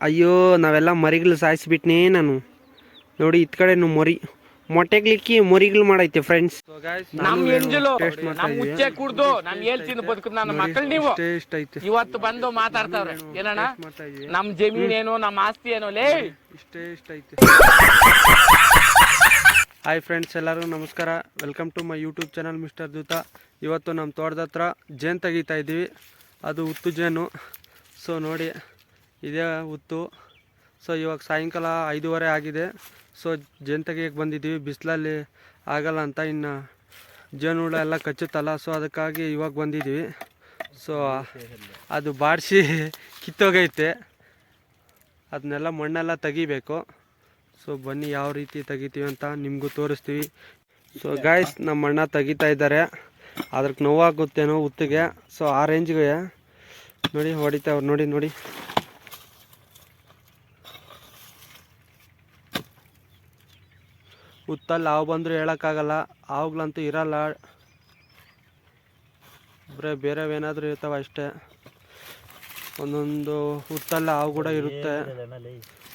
ಅಯ್ಯೋ ನಾವೆಲ್ಲ ಮರಿಗಳು ಸಾಯಿಸ್ಬಿಟ್ನೇ ನಾನು. ನೋಡಿ ಇತ್ ಕಡೆ ಮೊರಿ ಮೊಟ್ಟೆಗ್ಲಿಕ್ಕಿ ಮೊರಿಗಳು ಮಾಡೈತೆ ಫ್ರೆಂಡ್ಸ್. ನಮ್ ಎಂಜಲು ನಮ್ ಮುಚ್ಚೆ ಕುಡ್ದು ನಮ್ ಹೇಳ್ತೀನಿ ಬದುಕುದು ನನ್ನ ಮಕ್ಕಳು ನೀವು ಇವತ್ತು ಬಂದು ಮಾತಾಡ್ತಾವ್ರೆ ಏನಣ್ಣ ನಮ್ ಜಮೀನ್ ಏನು ನಮ್ ಆಸ್ತಿ ಏನೋ ಲೇ ಇಷ್ಟೇ ಐತೆ. ಹಾಯ್ ಫ್ರೆಂಡ್ಸ್, ಎಲ್ಲರಿಗೂ ನಮಸ್ಕಾರ. Welcome to my YouTube channel mister Dootha. ಇವತ್ತು ನಮ್ಮ ತೋಟದ ಹತ್ರ ಜೇನು ತೆಗಿತಾ ಇದ್ದೀವಿ. ಅದು ಉತ್ತು ಜೇನು. ಸೊ ನೋಡಿ ಇದೇ ಉತ್ತು. ಸೊ ಇವಾಗ ಸಾಯಂಕಾಲ 5:30 ಆಗಿದೆ. ಸೊ ಜೇನು ತೆಗಿಯೋಕ್ಕೆ ಬಂದಿದ್ದೀವಿ. ಬಿಸಿಲಲ್ಲಿ ಆಗಲ್ಲ ಅಂತ, ಇನ್ನು ಜೇನು ಹುಳ ಎಲ್ಲ ಕಚ್ಚುತ್ತಲ್ಲ, ಸೊ ಅದಕ್ಕಾಗಿ ಇವಾಗ ಬಂದಿದ್ದೀವಿ. ಸೊ ಅದು ಬಾಡಿಸಿ ಕಿತ್ತೋಗೈತೆ, ಅದನ್ನೆಲ್ಲ ಮಣ್ಣೆಲ್ಲ ತೆಗಿಬೇಕು. ಸೊ ಬನ್ನಿ ಯಾವ ರೀತಿ ತೆಗಿತೀವಿ ಅಂತ ನಿಮಗೂ ತೋರಿಸ್ತೀವಿ. ಸೊ ಗಾಯ್ಸ್, ನಮ್ಮ ಅಣ್ಣ ತೆಗಿತಾ ಇದ್ದಾರೆ. ಅದಕ್ಕೆ ನೋವಾಗುತ್ತೇನೋ ಉತ್ತಿಗೆ. ಸೊ ಆ ರೇಂಜ್ಗೆ ನೋಡಿ ಹೊಡಿತಾವ್ರು. ನೋಡಿ ಉತ್ತಲ್ಲಿ ಹಾವು ಬಂದರೂ ಹೇಳೋಕ್ಕಾಗಲ್ಲ. ಹಾವುಗಳಂತೂ ಇರಲ್ಲ, ಬೇರೆವೇನಾದರೂ ಇರ್ತಾವೆ ಅಷ್ಟೇ. ಒಂದೊಂದು ಉತ್ತಲ್ಲಿ ಹಾವು ಕೂಡ ಇರುತ್ತೆ.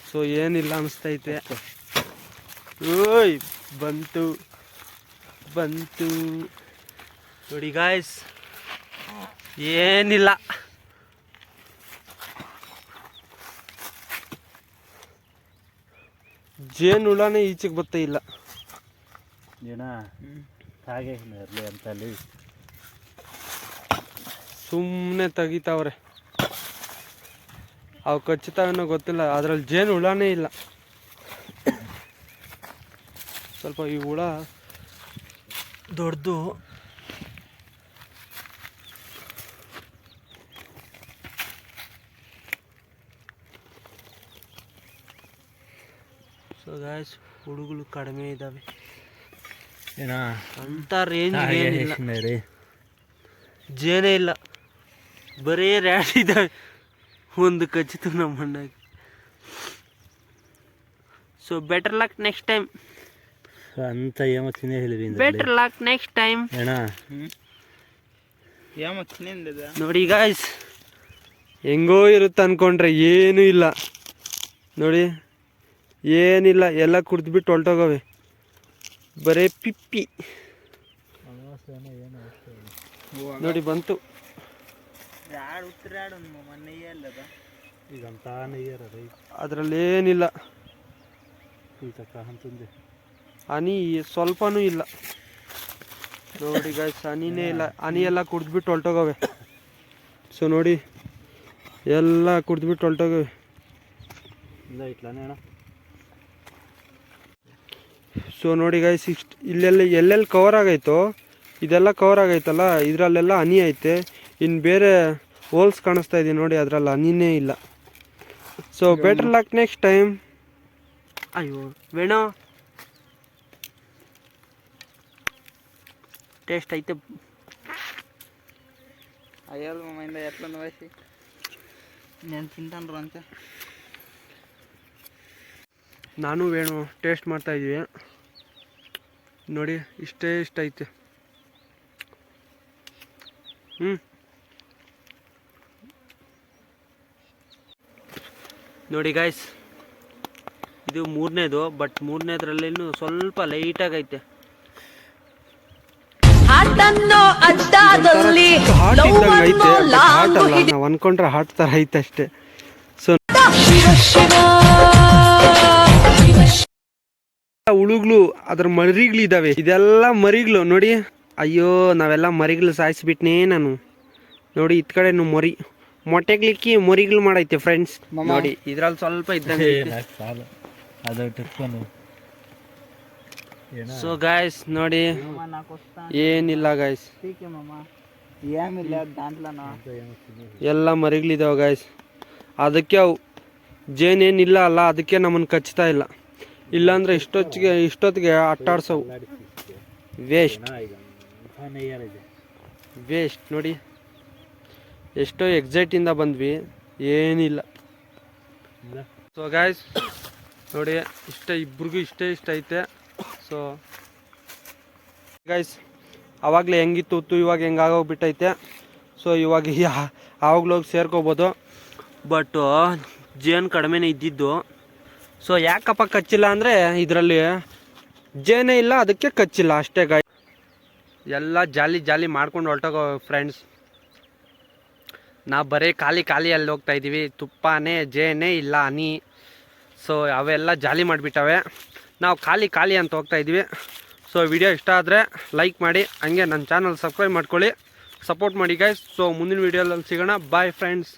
ಸೊ ಏನಿಲ್ಲ ಅನಿಸ್ತೈತೆ. ಓಯ್ ಬಂತು ನೋಡಿ ಗಾಯ್ಸ್, ಏನಿಲ್ಲ. ಜೇನು ಹುಳನೇ ಈಚೆಗೆ ಬರ್ತಾ ಇಲ್ಲ. ಸುಮ್ಮನೆ ತೆಗಿತಾವ್ರೆ. ಅವು ಕಚ್ಚುತ್ತಾವೇನೋ ಗೊತ್ತಿಲ್ಲ, ಅದರಲ್ಲಿ ಜೇನು ಹುಳನೇ ಇಲ್ಲ. ಸ್ವಲ್ಪ ಈ ಹುಳ ದೊಡ್ಡದು. ಸೊ ಗಾಯ್ಸ್, ಹುಳುಗಳು ಕಡಿಮೆ ಇದ್ದಾವೆ ಅಂತ ರೇಂಜ್ ಏನಿಲ್ಲ. ಜೇನೇ ಇಲ್ಲ, ಬರೀ ರ್ಯಾಟ್ ಇದ್ದಾವೆ. ಒಂದು ಕಚ್ಚಿತು ನಮ್ಮ ಅಣ್ಣಗೆ. So better luck next time ಅಂತ ಏಮತ್ತಿನೇ ಹೇಳಿವಿ. Better luck next time. ನೋಡಿ ಗಾಯ್ಸ್, ಹೆಂಗೋ ಇರುತ್ತೆ ಅನ್ಕೊಂಡ್ರೆ ಏನೂ ಇಲ್ಲ. ನೋಡಿ ಏನಿಲ್ಲ, ಎಲ್ಲ ಕುಡಿದ್ಬಿಟ್ಟು ಹೊಲ್ಟೋಗವೆ. ಬರೇ ಪಿಪ್ಪಿ. ನೋಡಿ ಬಂತು. ಅದರಲ್ಲೇನಿಲ್ಲ, ಹನಿ ಸ್ವಲ್ಪನೂ ಇಲ್ಲ. ನೋಡಿ ಗಾಯ್ಸ್, ಹನಿನೇ ಇಲ್ಲ. ಹನಿ ಎಲ್ಲ ಕುಡಿದ್ಬಿಟ್ಟು ಹೊಲ್ಟೋಗವೆ. ಸೊ ನೋಡಿ ಎಲ್ಲ ಕುಡಿದ್ಬಿಟ್ಟು ಹೊಲ್ಟೋಗವೆ. ಸೊ ನೋಡಿ ಗಾಯ್ಸ್, ಎಲ್ಲೆಲ್ಲಿ ಕವರ್ ಆಗೈತೋ ಇದೆಲ್ಲ ಕವರ್ ಆಗೈತಲ್ಲ, ಇದರಲ್ಲೆಲ್ಲ ಹನಿ ಐತೆ. ಇನ್ನು ಬೇರೆ ಹೋಲ್ಸ್ ಕಾಣಿಸ್ತಾ ಇದೆ ನೋಡಿ, ಅದರಲ್ಲಿ ಹನಿನೇ ಇಲ್ಲ. So better luck next time. ಅಯ್ಯೋ ವೇಣು, ಟೇಸ್ಟ್ ಐತೆ. నేను తింటాను ಅಂತ ನಾನು ವೇಣು ಟೇಸ್ಟ್ ಮಾಡ್ತಾ ಇದೀವಿ. ನೋಡಿ ಇಷ್ಟ ಐತೆ. ನೋಡಿ ಗಾಯ್ಸ್, ಇದು 3ನೇದು. ಬಟ್ 3ನೇದ್ರಲ್ಲಿ ಸ್ವಲ್ಪ ಲೈಟಾಗೈತೆ. ನಾವು ಅನ್ಕೊಂಡ್ರೆ ಹಾಟ್ ತರ ಐತೆ ಅಷ್ಟೇ. ಸೊ ಹುಳುಗಳು, ಅದ್ರ ಮರಿಗಳಿದಾವೆ. ಇದೆಲ್ಲ ಮರಿಗಳು ನೋಡಿ. ಅಯ್ಯೋ ನಾವೆಲ್ಲ ಮರಿಗಳು ಸಾಯಿಸ್ಬಿಟ್ನೇ ನಾನು. ನೋಡಿ ಇತ್ ಕಡೆ ಮೊಟ್ಟೆಗ್ಲಿಕ್ಕಿ ಮೊರಿಗಳು ಮಾಡೈತೆ ಫ್ರೆಂಡ್ಸ್. ನೋಡಿ ಇದ್ರಲ್ಲಿ ಸ್ವಲ್ಪ ಇದ್ದಂಗೆ. ಸೊ ಗಾಯ್ಸ್ ನೋಡಿ, ಏನಿಲ್ಲ ಗಾಯ್ಸ್, ಎಲ್ಲ ಮರಿಗಳಿದಾವೆ ಗಾಯ್ಸ್. ಅದಕ್ಕೆ ಅವು ಜೇನೇನಿಲ್ಲ ಅಲ್ಲ, ಅದಕ್ಕೆ ನಮ್ಮನ್ನು ಕಚ್ತಾ ಇಲ್ಲ. ಇಲ್ಲಾಂದ್ರೆ ಇಷ್ಟೊತ್ತಿಗೆ ಅಟ್ಟಾಡ್ಸವು. ವೇಸ್ಟ್ ನೋಡಿ. ಎಷ್ಟೋ ಎಕ್ಸೈಟಿಂದ ಬಂದ್ವಿ, ಏನಿಲ್ಲ. ಸೊ ಗಾಯ್ಸ್ ನೋಡಿ, ಇಬ್ರಿಗೂ ಇಷ್ಟ ಐತೆ. ಸೊ ಗೈಸ್, ಆವಾಗಲೇ ಹೆಂಗಿತ್ತು ಉತ್ತು, ಇವಾಗ ಹೆಂಗಾಗೋಗ್ಬಿಟ್ಟೈತೆ. ಸೊ ಇವಾಗ ಆವಾಗಲೋಗಿ ಸೇರ್ಕೋಬೋದು. ಬಟ್ ಜೇನು ಕಡಿಮೆನೇ ಇದ್ದಿದ್ದು. ಸೊ ಯಾಕಪ್ಪ ಕಚ್ಚಿಲ್ಲ ಅಂದರೆ ಇದರಲ್ಲಿ ಜೇನೇ ಇಲ್ಲ, ಅದಕ್ಕೆ ಕಚ್ಚಿಲ್ಲ ಅಷ್ಟೇ ಗಾಯ. ಎಲ್ಲ ಜಾಲಿ ಮಾಡ್ಕೊಂಡು ಹೊರಟೋಗೋ ಫ್ರೆಂಡ್ಸ್. ನಾವು ಬರೀ ಖಾಲಿಯಲ್ಲಿ ಹೋಗ್ತಾಯಿದ್ದೀವಿ, ತುಪ್ಪನೇ ಜೇನೇ ಇಲ್ಲ ಹನಿ. ಸೊ ಅವೆಲ್ಲ ಜಾಲಿ ಮಾಡಿಬಿಟ್ಟವೆ, ನಾವು ಖಾಲಿ ಅಂತ ಹೋಗ್ತಾಯಿದ್ದೀವಿ. ಸೊ ವಿಡಿಯೋ ಇಷ್ಟ ಆದರೆ ಲೈಕ್ ಮಾಡಿ, ಹಂಗೆ ನನ್ನ ಚಾನಲ್ ಸಬ್ಸ್ಕ್ರೈಬ್ ಮಾಡ್ಕೊಳ್ಳಿ, ಸಪೋರ್ಟ್ ಮಾಡಿ ಗೈಸ್. ಸೊ ಮುಂದಿನ ವೀಡಿಯೋದಲ್ಲಿ ಸಿಗೋಣ. Bye friends.